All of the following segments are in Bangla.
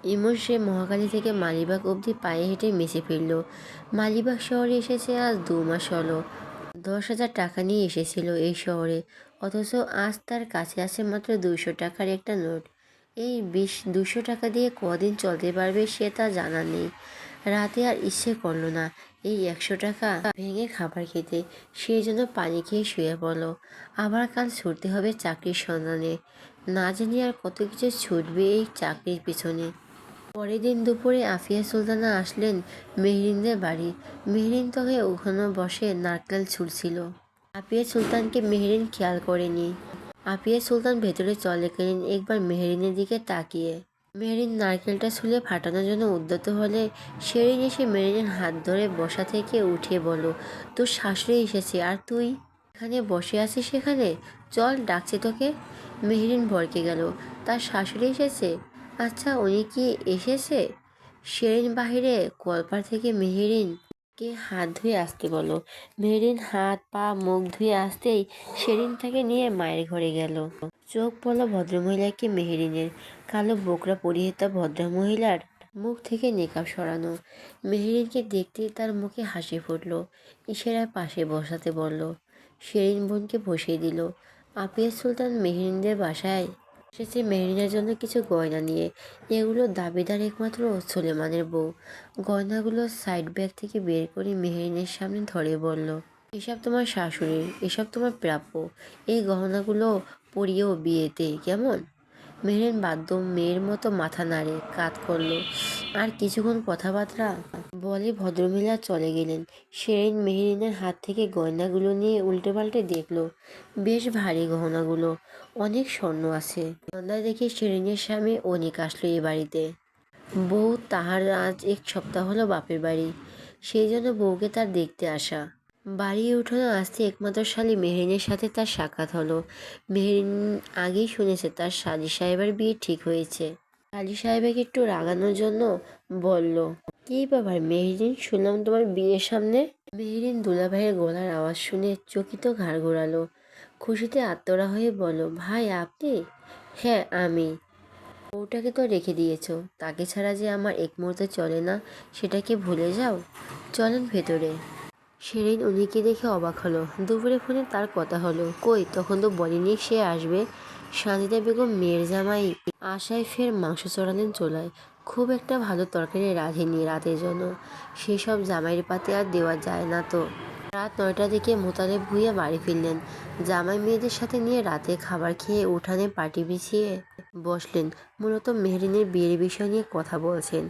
ইমন সে মহাখালী থেকে মালিবাগ অবধি পায়ে হেঁটে মেসে ফিরল। মালিবাগ শহরে এসেছে আজ 2 মাস হলো। 10,000 টাকা নিয়ে এসেছিল এই শহরে, অথচ আজ তার কাছে আছে মাত্র 200 টাকার একটা নোট। এই 200 টাকা দিয়ে কদিন চলতে পারবে সে তা জানা নেই। রাতে আর ইচ্ছে করলো না এই 100 টাকা ভেঙে খাবার খেতে, সেই জন্য পানি খেয়ে শুয়ে পড়ল। আবার কাল ছুটতে হবে চাকরির সন্ধানে। না জানি আর কত কিছু ছুটবে এই চাকরির পিছনে। পরের দিন দুপুরে আফিয়া সুলতানা আসলেন মেহরিনদের বাড়ি। মেহরিন তবে ওখানে বসে নারকেল ছুঁড়ছিল। আফিয়া সুলতানকে মেহরিন খেয়াল করেনি। আফিয়া সুলতান ভেতরে চলে গেলেন একবার মেহরিনের দিকে তাকিয়ে। মেহরিন নারকেলটা ছুলে ফাটানোর জন্য উদ্যত হলে শেরিন এসে মেহরিনের হাত ধরে বসা থেকে উঠে বলল, তোর শাশুড়ি এসেছে আর তুই এখানে বসে আছিস? সেখানে চল, ডাকছে তোকে। মেহরিন ভড়কে গেল। তার শাশুড়ি এসেছে? আচ্ছা, উনি কি এসেছে? শেরিন বাহিরে কলপার থেকে মেহরিনকে হাত ধুয়ে আসতে বলো। মেহরিন হাত পা মুখ ধুয়ে আসতেই শেরিন তাকে নিয়ে মায়ের ঘরে গেল। চোখ পড়ল ভদ্রমহিলাকে মেহরিনের। কালো বোকরা পরিহিত ভদ্রমহিলার মুখ থেকে নেকাব সরানো। মেহরিনকে দেখতেই তার মুখে হাসি ফুটল। ইশারায় পাশে বসাতে বলল। শেরিন বোনকে বসিয়ে দিল। আফিয়া সুলতান মেহরিনদের বাসায় এসেছে মেহরিনের জন্য কিছু গয়না নিয়ে। এগুলো দাবিদার একমাত্র সুলেমানের বউ। গয়নাগুলো সাইড ব্যাগ থেকে বের করে মেহরিনের সামনে ধরে বলল, এসব তোমার শাশুড়ির, এসব তোমার প্রাপ্য। এই গহনাগুলো পরিয়েও বিয়েতে, কেমন? মেহরিন বাধ্য মেয়ের মতো মাথা নাড়ে কাত করলো। আর কিছুক্ষণ কথাবার্তা বলে ভদ্রমহিলা চলে গেলেন। শেরিন মেহরিনের হাত থেকে গয়নাগুলো নিয়ে উল্টে পাল্টে দেখলো। বেশ ভারী গহনাগুলো, অনেক স্বর্ণ আছে। সন্ধ্যা দেখে শেরিনের স্বামী অনিক আসলো এ বাড়িতে। বউ তাহার আজ 1 সপ্তাহ হলো বাপের বাড়ি, সেই জন্য বউকে তার দেখতে আসা। বাড়ি উঠোনে আসতে একমাত্র শালী মেহরিনের সাথে তার সাক্ষাৎ হলো। মেহরিন আগেই শুনেছে তার সাজি সাহেবের বিয়ে ঠিক হয়েছে। সাজি সাহেবকে একটু রাগানোর জন্য বলল, কি ব্যাপার মেহরিন, শুনলাম তোমার বিয়ের সামনে? মেহরিন দুলাভাইয়ের গলার আওয়াজ শুনে চকিত ঘাড় ঘোরালো। খুশিতে আত্মরা হয়ে বলল, ভাই আপনি? হ্যাঁ আমি। বউটাকে তো রেখে দিয়েছ, তাকে ছাড়া যে আমার এক মুহূর্তে চলে না, সেটা কি ভুলে যাও? চলেন ভেতরে। শেরিন উনিকে দেখে অবাক হলো। দুপুরে ফোনে তার কথা হলো, কই তখন তো বলেনি সে আসবে। সাজিদা বেগম মেয়ের জামাই আশায় ফের মাংস চড়ালেন চোলায়। খুব একটা ভালো তরকারি রাঁধেনি রাতের জন্য। সেসব জামাইয়ের পাতে আর দেওয়া যায় না তো। রাত 9টার দিকে মোতালেব ভুঁইয়া বাড়ি ফিরলেন। জামাই মেয়েদের সাথে নিয়ে রাতে খাবার খেয়ে উঠানে পাটি বিছিয়ে বসলেন। মূলত মেহরিনের বিয়ের বিষয় নিয়ে কথা বলছেন।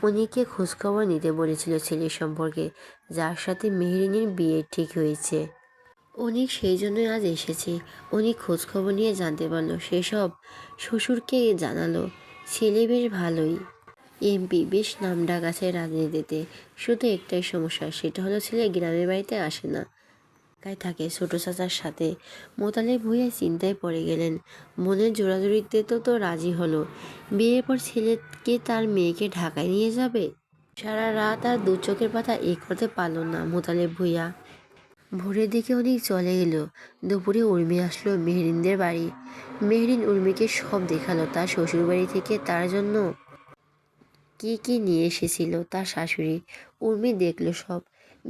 উনিকে খোঁজখবর নিতে বলেছিল ছেলের সম্পর্কে, যার সাথে মেহরিনের বিয়ে ঠিক হয়েছে। অনিক সেই জন্যই আজ এসেছে। অনিক খোঁজখবর নিয়ে জানতে পারলো, সেসব শ্বশুরকে জানালো। ছেলে বেশ ভালোই, এমপি, বেশ নামডাক আছে রাজনীতিতে। শুধু একটাই সমস্যা, সেটা হলো ছেলে গ্রামের বাড়িতে আসে না, একাই থাকে ছোট চাচার সাথে। মোতালেব ভুঁইয়া চিন্তায় পড়ে গেলেন। মনের জোরাজুরিতে তো রাজি হলো। বিয়ের পর ছেলেকে তার মেয়েকে ঢাকায় নিয়ে যাবে। সারা রাত আর দু চোখের পাতা করতে পারল না মোতালেব ভুঁইয়া। ভোরের দিকে অনেক চলে এলো। দুপুরে উর্মি আসলো মেহরিনদের বাড়ি। মেহরিন উর্মিকে সব দেখালো তার শ্বশুরবাড়ি থেকে তার জন্য কি কি নিয়ে এসেছিল তার শাশুড়ি। উর্মি দেখলো সব।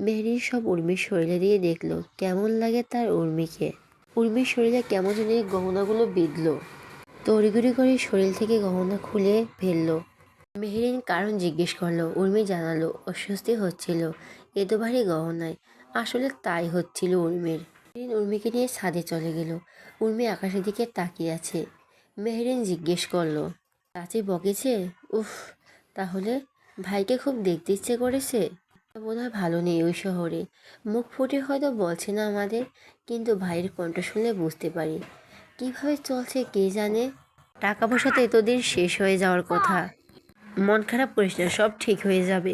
মেহরিন সব উর্মির শরীরে দিয়ে দেখলো কেমন লাগে তার উর্মিকে। উর্মির শরীরে কেমন যেন গহনাগুলো বিঁধল। তড়িঘড়ি করে শরীর থেকে গহনা খুলে ফেললো। মেহরিন কারণ জিজ্ঞেস করলো। উর্মি জানালো অস্বস্তি হচ্ছিল এ তো ভারী গহনায়। আসলে তাই হচ্ছিল উর্মির। মেহরিন উর্মিকে নিয়ে ছাদে চলে গেল। উর্মি আকাশের দিকে তাকিয়ে আছে। মেহরিন জিজ্ঞেস করলো, চাচি বকেছে? উফ, তাহলে ভাইকে খুব দেখতে ইচ্ছে করেছে। বোধহয় ভালো নেই ওই শহরে। মুখ ফুটে হয়তো বলছে না আমাদের, কিন্তু ভাইয়ের কণ্ঠ শুনলে বুঝতে পারি কিভাবে চলছে কে জানে। টাকা পয়সা তো এতদিন শেষ হয়ে যাওয়ার কথা। মন খারাপ করিস না, সব ঠিক হয়ে যাবে।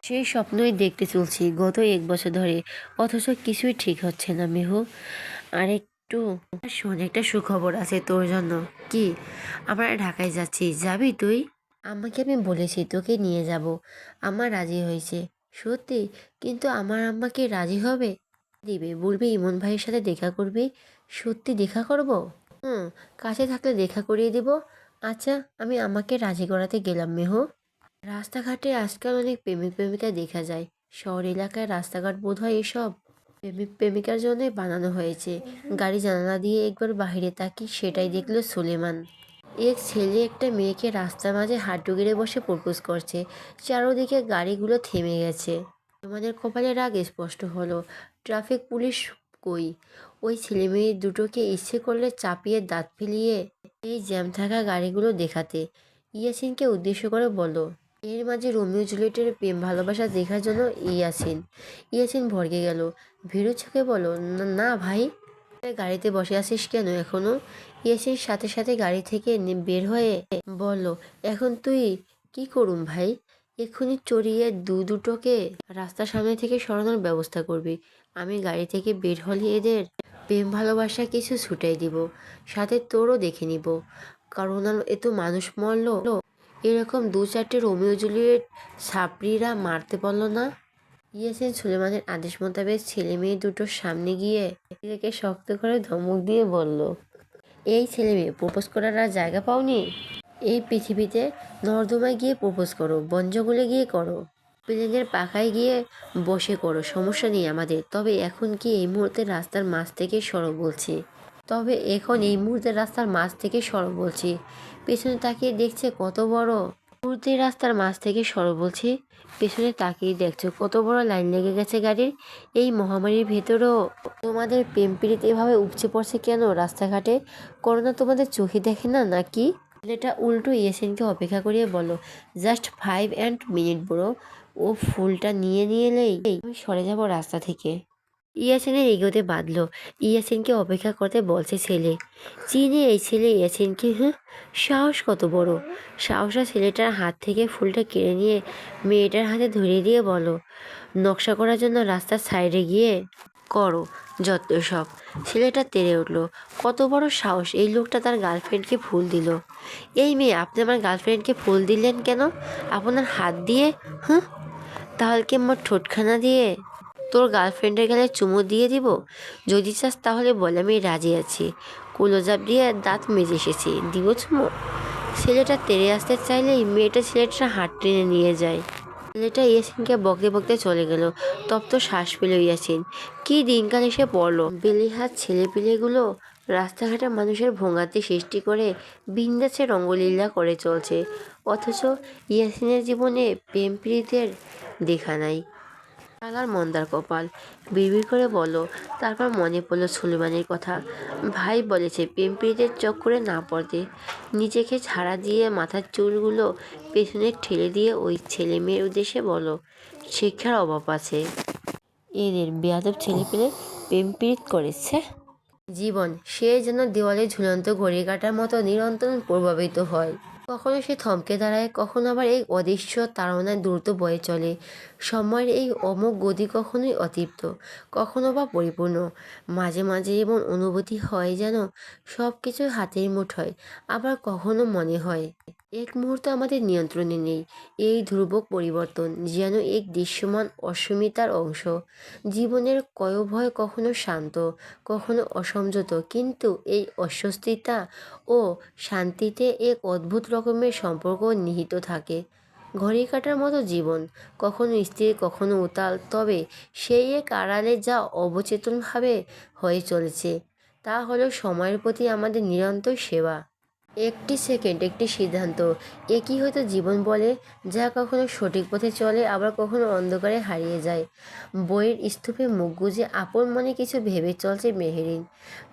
সেই স্বপ্নই দেখতে চলছি গত 1 বছর ধরে, অথচ কিছুই ঠিক হচ্ছে না মেহু। আর একটু শোন, একটা সুখবর আছে তোর জন্য। কি? আমরা ঢাকায় যাচ্ছি, যাবি তুই? আম্মাকে আমি বলেছি তোকে নিয়ে যাব। আম্মা রাজি হয়েছে। সত্যি? কিন্তু আমার আম্মা কি রাজি হবে? দিবে, বলবি ইমন ভাইয়ের সাথে দেখা করবি। সত্যি দেখা করব? হুম, কাছে থাকলে দেখা করিয়ে দিব। আচ্ছা, আমি আমাকে রাজি করাতে গেলাম মেহু। রাস্তাঘাটে আজকাল অনেক প্রেমিক প্রেমিকা দেখা যায়। শহর এলাকায় রাস্তাঘাট বোধহয় এসব প্রেমিক প্রেমিকার জন্যই বানানো হয়েছে। গাড়ি জানালা দিয়ে একবার বাইরে তাকি, সেটাই দেখলো সুলেমান। এক ছেলে একটা মেয়েকে রাস্তার মাঝে হাঁটু গেড়ে বসে প্রপোজ করছে। চারোদিকে গাড়িগুলো থেমে গেছে। আমাদের কপালে রাগ স্পষ্ট হলো। ট্রাফিক পুলিশ কই? ওই ছেলে মেয়ে দুটোকে ইচ্ছে করলে চাপিয়ে দাঁত ফেলিয়ে এই জ্যাম থাকা গাড়িগুলো দেখাতে। ইয়াসিনকে উদ্দেশ্য করে বলল। এর মাঝে রোমিও জুলিয়েটের প্রেম ভালোবাসা দেখার জন্য ইয়াসিন ইয়াসিন ভড়কে গেল। ভীরু চোখে বলল, না না ভাই, গাড়িতে বসে আছিস কেন এখনো? ইয়াসিন সাথে সাথে গাড়ি থেকে বের হয়ে বলল, এখন তুই কি করুম ভাই? এক্ষুনি চড়িয়ে দুটোকে রাস্তার সামনে থেকে সরানোর ব্যবস্থা করবি। আমি গাড়ি থেকে বের হলে এদের প্রেম ভালোবাসা কিছু ছুটাই দিব, সাথে তোরও দেখে নিব। কারণ এ তো মানুষ মরল, এরকম দু চারটে রোমিও জুলিয়েট ছাপড়িরা মারতে পারল না। ইয়াসিন সুলেমানের আদেশ মোতাবেক ছেলে মেয়ে দুটোর সামনে গিয়ে নিজেকে শক্ত করে ধমক দিয়ে বলল, এই ছেলে মেয়ে প্রপোজ করার আর জায়গা পাওনি? এই পৃথিবীতে নর্দমায় গিয়ে প্রপোজ করো, বন জঙ্গলে গিয়ে করো, প্লেনের পাখায় গিয়ে বসে করো, সমস্যা নেই আমাদের। তবে এখন কি এই মুহূর্তে রাস্তার মাঝ থেকে সরো বলছি। পেছনে তাকিয়ে দেখছে কত বড় মুহূর্তে রাস্তার মাঝ থেকে সরো বলছি। পেছনে তাকিয়ে দেখছো কত বড় লাইন লেগে গেছে গাড়ির। এই মহামারীর ভেতরেও তোমাদের প্রেম প্রীতি এভাবে উপচে পড়ছে কেন রাস্তাঘাটে? করোনা তোমাদের চোখে দেখে না নাকি? ছেলেটা উল্টো ইয়াসিনকে অপেক্ষা করিয়ে বলল, জাস্ট 5 মিনিট ব্রো। ও ফুলটা নিয়ে এলেই আমি সরে যাব রাস্তা থেকে। ইয়াসিনের এগোতে বাঁধল। ইয়াসিনকে অপেক্ষা করতে বলছে ছেলে। চিনি এই ছেলে ইয়াসিনকে? হ্যাঁ, সাহস কত বড়! সাহসা ছেলেটার হাত থেকে ফুলটা কেড়ে নিয়ে মেয়েটার হাতে ধরিয়ে দিয়ে বলো, নকশা করার জন্য রাস্তার সাইডে গিয়ে করো যত সব। ছেলেটা তেড়ে উঠল। কত বড় সাহস! এই লোকটা তার গার্লফ্রেন্ডকে ফুল দিল। এই মেয়ে, আপনি আমার গার্লফ্রেন্ডকে ফুল দিলেন কেন? আপনার হাত দিয়ে? হ্যাঁ, তাহলে কি আমার ঠোঁটখানা দিয়ে তোর গার্লফ্রেন্ডের গালে চুমু দিয়ে দিব? যদি চাস তাহলে বল, আমি রাজি আছি। কুলোজাপ দিয়ে দাঁত মেজে এসেছি, দিব চুমু? ছেলেটা তেড়ে আসতে চাইলেই মেয়েটা ছেলেটার হাত টেনে নিয়ে যায়। ছেলেটা ইয়াসিনকে বকতে বকতে চলে গেল। তপ্ত শ্বাস পেল ইয়াসিন। কি দিনকাল এসে পড়লো! বেলিহাত ছেলেপিলেগুলো রাস্তাঘাটে মানুষের ভোগান্তি সৃষ্টি করে বিন্দাসে রঙ্গলীলা করে চলছে, অথচ ইয়াসিনের জীবনে প্রেম প্রীতির দেখা নাই। শালার মন্দার কপাল, বিড়বিড় করে বলল। তারপর মনে পড়ল সুলেমানের কথা। ভাই বলেছে প্রেম প্রীতির চক্করে না পড়তে। নিজেকে ছাড়া দিয়ে মাথার চুলগুলো পেছনে ঠেলে দিয়ে ওই ছেলে মেয়ের উদ্দেশ্যে বলল, শিক্ষার অভাব আছে এদের, বেয়াদব ছেলেপেলে প্রেম প্রীত করেছে। জীবন সে যেন দেওয়ালে ঝুলন্ত ঘড়ি কাটার মতো নিরন্তর প্রভাবিত হয়। কখনো সে থমকে দাঁড়ায়, কখনো আবার এই অদৃশ্য তাড়নায় দ্রুত বয়ে চলে। সময়ের এই অমোঘ গতি কখনোই অতৃপ্ত, কখনো বা পরিপূর্ণ। মাঝে মাঝে এমন অনুভূতি হয় যেন সব কিছু হাতের মুঠোয়, আবার কখনো মনে হয় এক মুহূর্ত আমাদের নিয়ন্ত্রণে নেই। এই ধ্রুবক পরিবর্তন যেন এক দৃশ্যমান অস্মিতার অংশ। জীবনের কয়ভয় কখনো শান্ত, কখনো অসংযত, কিন্তু এই অস্বস্তিতা ও শান্তিতে এক অদ্ভুত রকমের সম্পর্ক নিহিত থাকে। ঘড়ি কাটার মতো জীবন, কখনো স্থির কখনো উতাল, তবে সেই এক আড়ালে যা অবচেতনভাবে হয়ে চলেছে তা হলো সময়ের প্রতি আমাদের নিরন্তর সেবা। একটি সেকেন্ড, একটি সিদ্ধান্ত, একই হয়তো জীবন বলে, যা কখনো সঠিক পথে চলে, আবার কখনো অন্ধকারে হারিয়ে যায়। বইয়ের স্তূপে মুখ গুজে আপন মনে কিছু ভেবে চলছে মেহেরিন।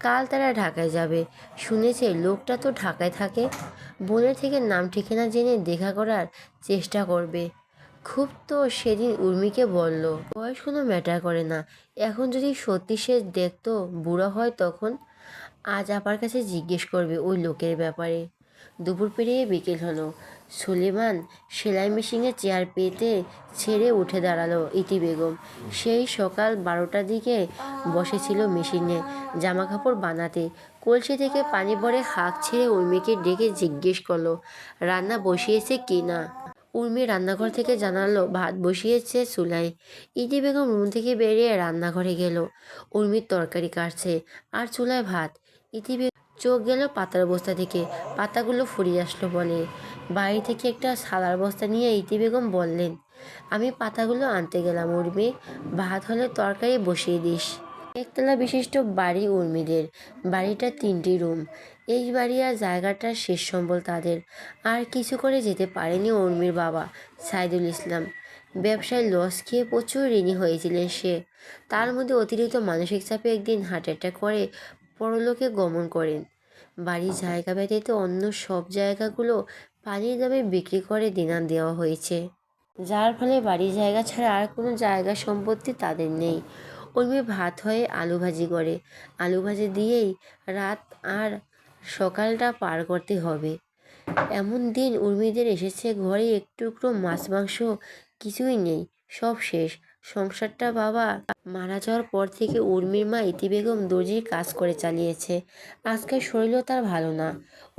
কাল তারা ঢাকায় যাবে, শুনেছে লোকটা তো ঢাকায় থাকে। বোনের থেকে নাম ঠিকানা জেনে দেখা করার চেষ্টা করবে। খুব তো সেদিন উর্মিকে বলল, বয়স কোনো ম্যাটার করে না, এখন যদি সত্যি সে দেখতো বুড়া হয় তখন। আজ আপার কাছে জিজ্ঞেস করবে ওই লোকের ব্যাপারে। দুপুর পেরিয়ে বিকেল হলো। সুলেমান সেলাই মেশিনে চেয়ার পেতে ছেড়ে উঠে দাঁড়ালো ইতি বেগম। সেই সকাল 12টার দিকে বসেছিল মেশিনে জামা কাপড় বানাতে। কলসি থেকে পানি ভরে হাঁক ছেড়ে উর্মিকে ডেকে জিজ্ঞেস করলো, রান্না বসিয়েছে কি না। উর্মি রান্নাঘর থেকে জানালো, ভাত বসিয়েছে চুলায়। ইতি বেগম রুম থেকে বেরিয়ে রান্নাঘরে গেল। উর্মির তরকারি কাটছে আর চুলায় ভাত। ইতি চোখ গেল পাতার বস্তা দিকে। পাতাগুলো ফুরিয়ে আসলো বলে বাড়ি থেকে একটা সালার বস্তা নিয়ে ইতি বেগম বললেন, আমি পাতাগুলো আনতে গেলাম উর্মি, ভাত হলে তরকারি বসিয়ে দিস। একতলা বিশিষ্ট বাড়ি উর্মিদের। বাড়িটা 3টি রুম। এই বাড়ি আর জায়গাটার শেষ সম্বল তাদের। আর কিছু করে যেতে পারেনি উর্মির বাবা সাইদুল ইসলাম। ব্যবসায় লস খেয়ে প্রচুর ঋণী হয়েছিলেন সে। তার মধ্যে অতিরিক্ত মানসিক চাপে একদিন হার্ট অ্যাটাক করে পরলোকে গমন করেন। বাড়ির জায়গা ব্যতীত অন্য সব জায়গাগুলো পানির দামে বিক্রি করে দিনার দেওয়া হয়েছে, যার ফলে বাড়ির জায়গা ছাড়া আর কোনো জায়গা সম্পত্তি তাদের নেই। উর্মি ভাত হয়ে আলু ভাজি করে। আলু ভাজি দিয়েই রাত আর সকালটা পার করতে হবে। এমন দিন উর্মিদের এসেছে, ঘরে একটু টুকরো মাছ মাংস কিছুই নেই, সব শেষ। সংসারটা বাবা মারা যাওয়ার পর থেকে উর্মির মা ইতি বেগম দর্জির কাজ করে চালিয়েছে। আজকে শরীরও তার ভালো না।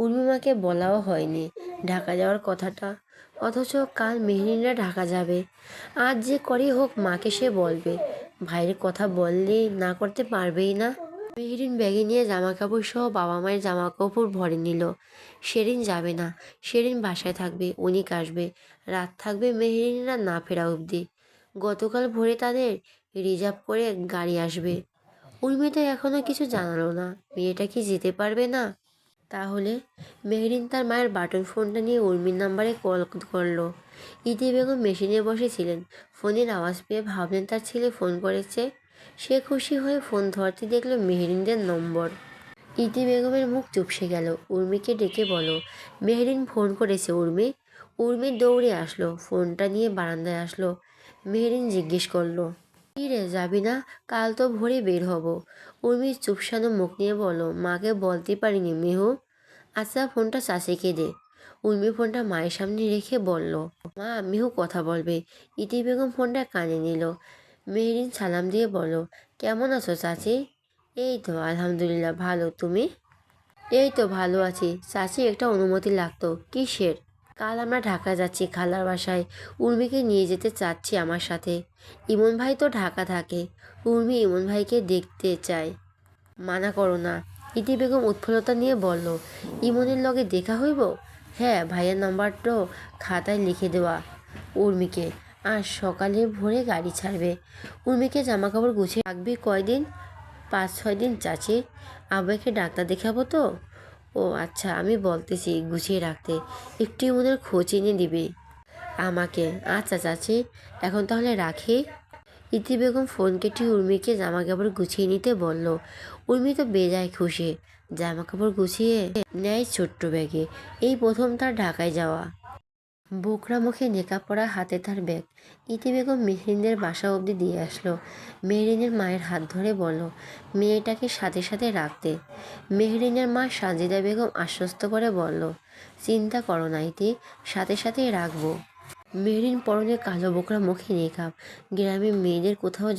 উর্মি মাকে বলাও হয়নি ঢাকা যাওয়ার কথাটা, অথচ কাল মেহরিনরা ঢাকা যাবে। আজ যে করে হোক মাকে সে বলবে। ভাইয়ের কথা বললে না করতে পারবেই না। মেহরিন ব্যাগে নিয়ে জামা কাপড় সহ বাবা মায়ের জামা কাপড় ভরে নিল। সেরিন যাবে না, সেরিন বাসায় থাকবে, অনিক আসবে, রাত থাকবে মেহরিনরা না ফেরা অবধি। গতকাল ভোরে তাদের রিজার্ভ করে গাড়ি আসবে। উর্মি তো এখনো কিছু জানালো না, মেয়েটা কি যেতে পারবে না? তাহলে মেহরিন তার মায়ের বাটন ফোনটা নিয়ে উর্মির নাম্বারে কল করলো। ইতি বেগম মেশিনে বসেছিলেন। ফোনের আওয়াজ পেয়ে ভাবলেন তার ছেলে ফোন করেছে। সে খুশি হয়ে ফোন ধরতে দেখলো মেহরিনদের নম্বর। ইতি বেগমের মুখ চুপসে গেল। উর্মিকে ডেকে বলো, মেহরিন ফোন করেছে উর্মি। উর্মি দৌড়ে আসলো, ফোনটা নিয়ে বারান্দায় আসলো। মেহরিন জিজ্ঞেস করলো, কী রে যাবি না? কাল তো ভোরে বের হব। উর্মি চুপসানো মুখ নিয়ে বলো, মাকে বলতে পারিনি মেহু। আচ্ছা ফোনটা চাচিকে দে। উর্মি ফোনটা মায়ের সামনে রেখে বলল, মা মেহু কথা বলবে। ইতি বেগম ফোনটা কানে নিল। মেহরিন সালাম দিয়ে বলো, কেমন আছো চাচি? এই তো আলহামদুলিল্লাহ ভালো, তুমি? এই তো ভালো আছি। চাচি একটা অনুমতি লাগতো। কিসের? কাল আমরা ঢাকা যাচ্ছি খালার বাসায়। উর্মিকে নিয়ে যেতে চাচ্ছি আমার সাথে। ইমন ভাই তো ঢাকা থাকে। উর্মি ইমন ভাইকে দেখতে চায়। মানা করো না। ইতি বেগম উৎফুল্লতা নিয়ে বলল, ইমনের লগে দেখা হইব? হ্যাঁ, ভাইয়ের নাম্বারটাও খাতায় লিখে দেওয়া উর্মিকে। আর সকালে ভোরে গাড়ি ছাড়বে। উর্মিকে জামা কাপড় গুছিয়ে রাখবি কয়দিন? 5-6 দিন চাচি। আব্বাকে ডাক্তার দেখাবো তো। ও আচ্ছা, আমি বলতেছি গুছিয়ে রাখতে। একটু ইমনের খোঁজ এনে দিবি আমাকে। আচ্ছা চাচি, এখন তাহলে রাখি। ইতি বেগম ফোন কেটে উর্মিকে জামা কাপড় গুছিয়ে নিতে বলল। উর্মি তো বেজায় খুশি। জামা কাপড় গুছিয়ে নেয় ছোট্ট ব্যাগে। এই প্রথম তার ঢাকায় যাওয়া। বোকরা মুখে নেকাব পরা, হাতে তার ব্যাগ। ইতি বেগম মেহরিনদের বাসা অবধি দিয়ে আসলো। মেহরিনের মায়ের হাত ধরে বলল, মেয়েটাকে সাথে সাথে রাখতে। মেহরিনের মা সাজিদা বেগম আশ্বস্ত করে বলল, চিন্তা করো না ইতি, সাথে সাথেই রাখবো। মেহরিন পরনে কালো বোকরা, মুখে নেকাব। গ্রামে মেয়েদের কোথাও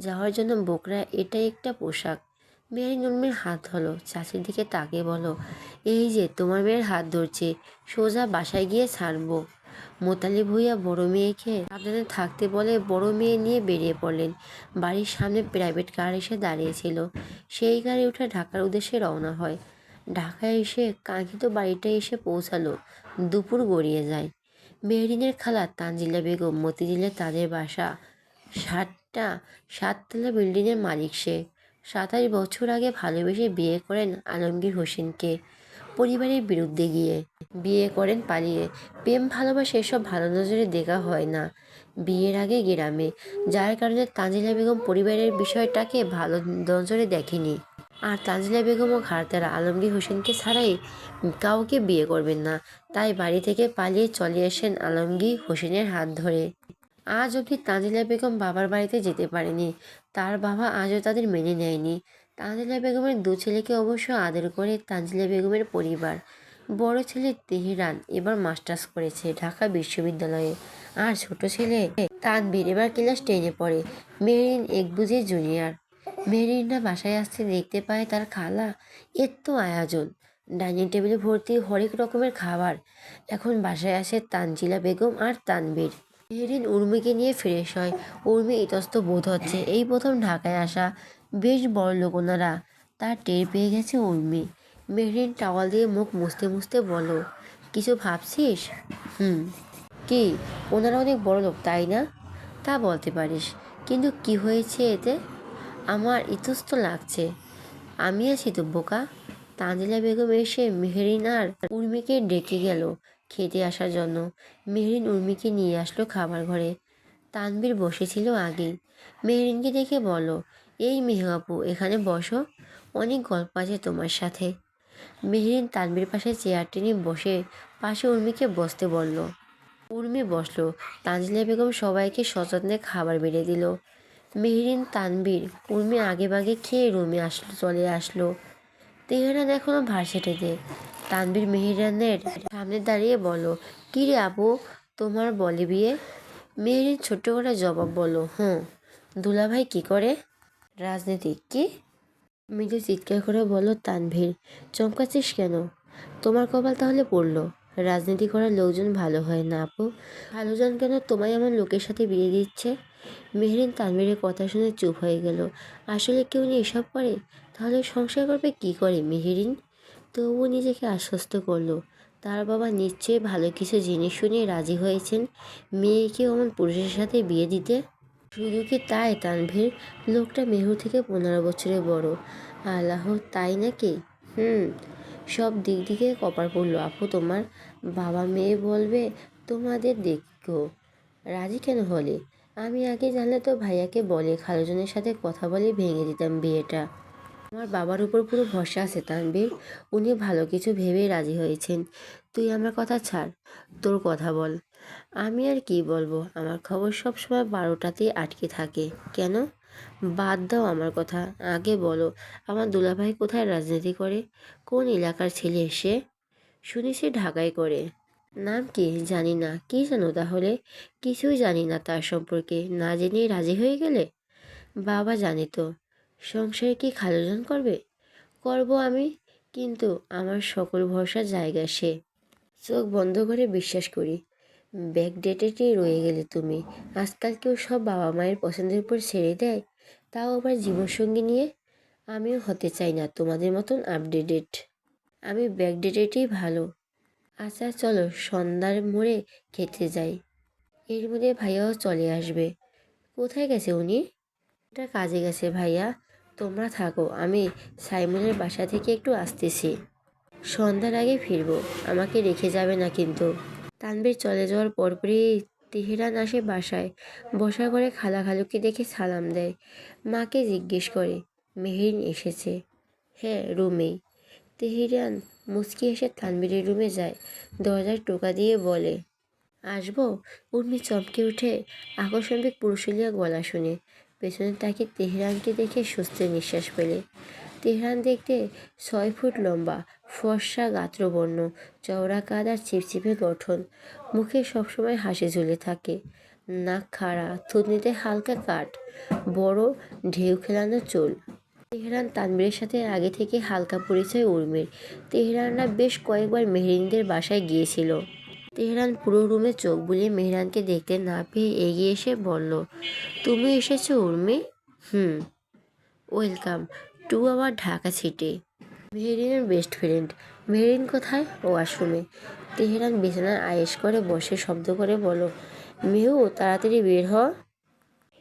যাওয়ার জন্য বোকরা এটাই একটা পোশাক। মেহরিন উর্মির হাত ধরলো, চাচির দিকে তাকিয়ে বলো, এই যে তোমার মেয়ের হাত ধরছে, সোজা বাসায় গিয়ে ছাড়বো। মোতালি ভূঁইয়া বড় মেয়েকে সাবধানে থাকতে বলে বড় মেয়ে নিয়ে বেরিয়ে পড়লেন। বাড়ির সামনে প্রাইভেট কার এসে দাঁড়িয়েছিল। সেই গাড়ি উঠে ঢাকার উদ্দেশ্যে রওনা হয়। ঢাকায় এসে কাঙ্ক্ষিত বাড়িটা এসে পৌঁছালো। দুপুর গড়িয়ে যায়। মেহরিনের খালা তানজিলা বেগম মতিঝিলে তাদের বাসা। সাততলা বিল্ডিংয়ের মালিক সে। 27 বছর আগে ভালোবেসে বিয়ে করেন আলমগীর হোসেনকে। পরিবারের বিরুদ্ধে গিয়ে বিয়ে করেন পালিয়ে। প্রেম ভালোবাসা এসব ভালো নজরে দেখা হয় না বিয়ের আগে গ্রামে, যার কারণে তানজিলা বেগম পরিবারের বিষয়টাকে ভালো নজরে দেখেনি। আর তানজিলা বেগমও ঘাড়তারা আলমগীর হোসেনকে ছাড়াই কাউকে বিয়ে করবেন না। তাই বাড়ি থেকে পালিয়ে চলে আসেন আলমগীর হোসেনের হাত ধরে। আজ অবধি তানজিলা বেগম বাবার বাড়িতে যেতে পারেনি। তার বাবা আজও তাদের মেনে নেয়নি। তানজিলা বেগমের 2 ছেলেকে অবশ্য আদর করে তানজিলা বেগমের পরিবার। বড় ছেলে তেহরান এবার মাস্টার্স করেছে ঢাকা বিশ্ববিদ্যালয়ে। আর ছোট ছেলে তানবীর এবার ক্লাস 10-এ পড়ে। মেহরিন এক বুঝে জুনিয়র। মেহরিনরা বাসায় আসতে দেখতে পায় তার খালা। এত আয়োজন, ডাইনিং টেবিলে ভর্তি হরেক রকমের খাবার। এখন বাসায় আসে তানজিলা বেগম আর তানবীর। মেহরিন উর্মিকে নিয়ে ফ্রেশ হয়। উর্মি ইতস্ত বোধ হচ্ছে, এই প্রথম ঢাকায় আসা। বেশ বড়লোক ওনারা। তা টের পেয়ে গেছে উর্মি। মেহরিন টাওয়াল দিয়ে মুখ মুছতে মুছতে বলল, কিছু ভাবছিস? হুম। কি? ওনারা অনেক বড় লোক, তাই না? তা বলতে পারিস, কিন্তু কি হয়েছে এতে? আমার ইতস্ত লাগছে। আমি আছি তো বোকা। তানজিলা বেগম এসে মেহরিন আর উর্মিকে ডেকে গেল খেতে আসার জন্য। মেহরিন উর্মিকে নিয়ে আসলো খাবার ঘরে। তানবীর বসেছিল আগেই। মেহরিনকে দেখে বলল, এই মেহ আপু, এখানে বসো, অনেক গল্প আছে তোমার সাথে। মেহরিন তানবীর পাশে চেয়ার টেনে বসে পাশে উর্মিকে বসতে বলল। উর্মি বসলো। তানজিলা বেগম সবাইকে সযত্নে খাবার বেড়ে দিল। মেহরিন, তানবীর, উর্মি আগেভাগে খেয়ে রুমে চলে আসলো। তেহরান এখনো ভার্সিটিতে। তানবীর মেহরানের সামনে দাঁড়িয়ে বলল, কী রে আপু, তোমার বলে বিয়ে? মেহরিন ছোট্ট করে জবাব বলল, হুঁ। দুলাভাই কি করে? রাজনীতি। কি? মৃদু চিৎকার করে বলল তানভীর। চমকাচ্ছিস কেন? তোমার কপাল তাহলে পড়লো। রাজনীতি করার লোকজন ভালো হয় না আপু। ভালোজন কেন, তোমায় এমন লোকের সাথে বিয়ে দিচ্ছে? মেহরিন তানভীরের কথা শুনে চুপ হয়ে গেল। আসলে কেউ নিয়ে এসব করে? তাহলে সংসার করবে কি করে মেহরিন? তবুও নিজেকে আশ্বস্ত করলো, তার বাবা নিশ্চয়ই ভালো কিছু জিনিস শুনিয়ে রাজি হয়েছেন মেয়েকে অমন পুরুষের সাথে বিয়ে দিতে। শুধু কি তাই তানভীর? লোকটা মেহুর থেকে 15 বছরের বড়। আল্লাহ, তাই নাকি? হুম। সব দিক দিকে কপার পড়লো আপু তোমার। বাবা মেয়ে বলবে তোমাদের দেখো। রাজি কেন হলে? আমি আগে জানলে তো ভাইয়াকে বলে খালুজনের সাথে কথা বলে ভেঙে দিতাম বিয়েটা। আমার বাবার উপর পুরো ভরসা আছে তানভীর। উনি ভালো কিছু ভেবেই রাজি হয়েছেন। তুই আমার কথা ছাড়, তোর কথা বল। আমি আর কি বলবো, আমার খবর সব সময় 12টাতেই আটকে থাকে। কেন? বাদ দাও আমার কথা, আগে বলো, আমার দুলাভাই কোথায় রাজনীতি করে? কোন এলাকার ছেলে সে? শুনি সে ঢাকায় করে। নাম কি? জানি না। কি জানো তাহলে? কিছুই জানি না তার সম্পর্কে। না জেনেই রাজি হয়ে গেলে? বাবা জানে তো। সংসারে কি খালুজান করবে? করব আমি, কিন্তু আমার সকল ভরসার জায়গা সে। চোখ বন্ধ করে বিশ্বাস করি। ব্যাকডেটেডই রয়ে গেলে তুমি। আজকাল কেউ সব বাবা মায়ের পছন্দের উপর ছেড়ে দেয়, তাও আবার জীবনসঙ্গী নিয়ে। আমিও হতে চাই না তোমাদের মতন আপডেটেড। আমি ব্যাকডেটেডই ভালো। আচ্ছা চলো সন্ধ্যার মোড়ে খেতে যাই। এর মধ্যে ভাইয়াও চলে আসবে। কোথায় গেছে উনি? ওটা কাজে গেছে ভাইয়া। তোমরা থাকো, আমি সাইমনের বাসা থেকে একটু আসতেছি। সন্ধ্যার আগে ফিরবো, আমাকে রেখে যাবে না কিন্তু। তানভীর চলে যাওয়ার পরপরই তেহরান আসে বাসায়। বসার ঘরে খালা খালুকে দেখে সালাম দেয়। মাকে জিজ্ঞেস করে, মেহরিন এসেছে? হ্যাঁ, রুমেই। তেহরান মুচকি এসে তানভীরের রুমে যায়। দরজায় টোকা দিয়ে বলে, আসবো? উর্মি চমকে উঠে আকস্মিক পুরুষলিয়া গলা শুনে। পেছনে তাকে তেহরানকে দেখে স্বস্তির নিঃশ্বাস পেলে। তেহরান দেখতে 6 ফুট লম্বা, ফর্সা গাত্রবর্ণ, চওড়া কাঁধ আর চিপচিপে গঠন। মুখে সবসময় হাসি ঝুলে থাকে। নাক খাড়া, থুতনিতে হালকা কাট, বড় ঢেউ খেলানো চুল। তেহরান তানভীরের সাথে আগে থেকে হালকা পরিচয় উর্মির। তেহরানরা বেশ কয়েকবার মেহরিনদের বাসায় গিয়েছিল। তেহরান পুরো রুমে চোখ বুলিয়ে মেহরানকে দেখতে না পেয়ে এগিয়ে এসে বলল, তুমি এসেছো উর্মি? হুম। Welcome to our Dhaka city. মেহরিনের বেস্ট ফ্রেন্ড। মেহরিন কোথায়? ও আশ্রমে। তেহরান বিছানায় আয়েশ করে বসে শব্দ করে বলো, মেহু তাড়াতাড়ি বের হ।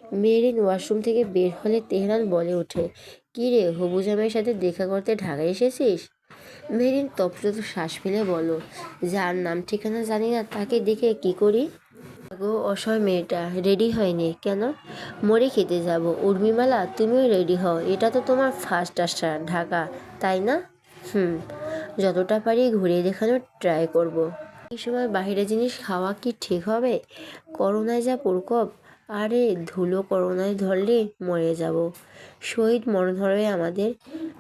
মেহরিন ওয়াশরুম থেকে বের হলে তেহরান বলে ওঠে, কী রে, হবু জামাইয়ের সাথে দেখা করতে ঢাকায় এসেছিস? মেহরিন তপ্ত শ্বাস ফেলে বলো, যার নাম ঠিকানা জানি না তাকে দেখে কি করি? গো অসহায় মেয়েটা রেডি হয়নি কেন? মরে খেতে যাব। উর্মিমালা, তুমিও রেডি হও, এটা তো তোমার ফার্স্ট আসা ঢাকা, তাই না? হুম। যতটা পারি ঘুরিয়ে দেখানোর ট্রাই করব। এই সময় বাইরে জিনিস খাওয়া কি ঠিক হবে? করোনায় যা প্রকোপ। আরে ধুলো করোনায় ধরলে মরে যাব। শহীদ মরণ হবে আমাদের,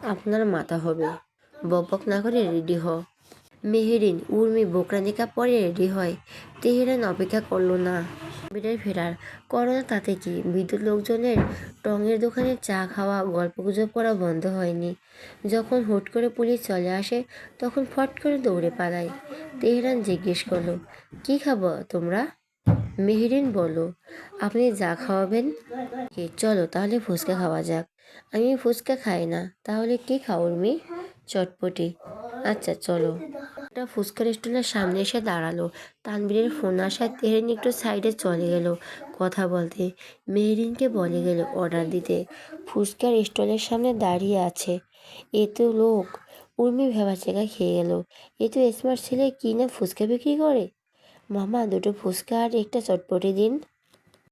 আপনার মাথা হবে। বকবক না করে রেডি হ। মেহরিন উর্মি বোকরা নিকাব পরে রেডি হয়। তেহরান অপেক্ষা করলো না বেডের ফেরার। করোনা তাতে কি, বিদ্যুৎ লোকজনের টঙের দোকানে চা খাওয়া গল্পগুজব করা বন্ধ হয়নি। যখন হুট করে পুলিশ চলে আসে তখন ফট করে দৌড়ে পালায়। তেহরান জিজ্ঞেস করলো, কি খাবো তোমরা? মেহেরিন বলল, আপনি যা খাওয়াবেন। চলো তাহলে ফুচকা খাওয়া যাক। আমি ফুচকা খাই না। তাহলে কি খাও উর্মি? চটপটি। আচ্ছা চলো। একটা ফুচকা রেস্টুরেন্টের সামনে এসে দাঁড়ালো। তানভীরের ফোন আসায় তেহরিন একটু সাইডে চলে গেল কথা বলতে। মেহরিনকে বলে গেল অর্ডার দিতে। ফুচকার স্টলের সামনে দাঁড়িয়ে আছে এ তো লোক। উর্মি ভেবাচেকা খেয়ে গেল। এ তো স্মার্ট ছেলে, কি না ফুচকা বিক্রি করে। মামা দুটো ফুচকা আর একটা চটপটি দিন।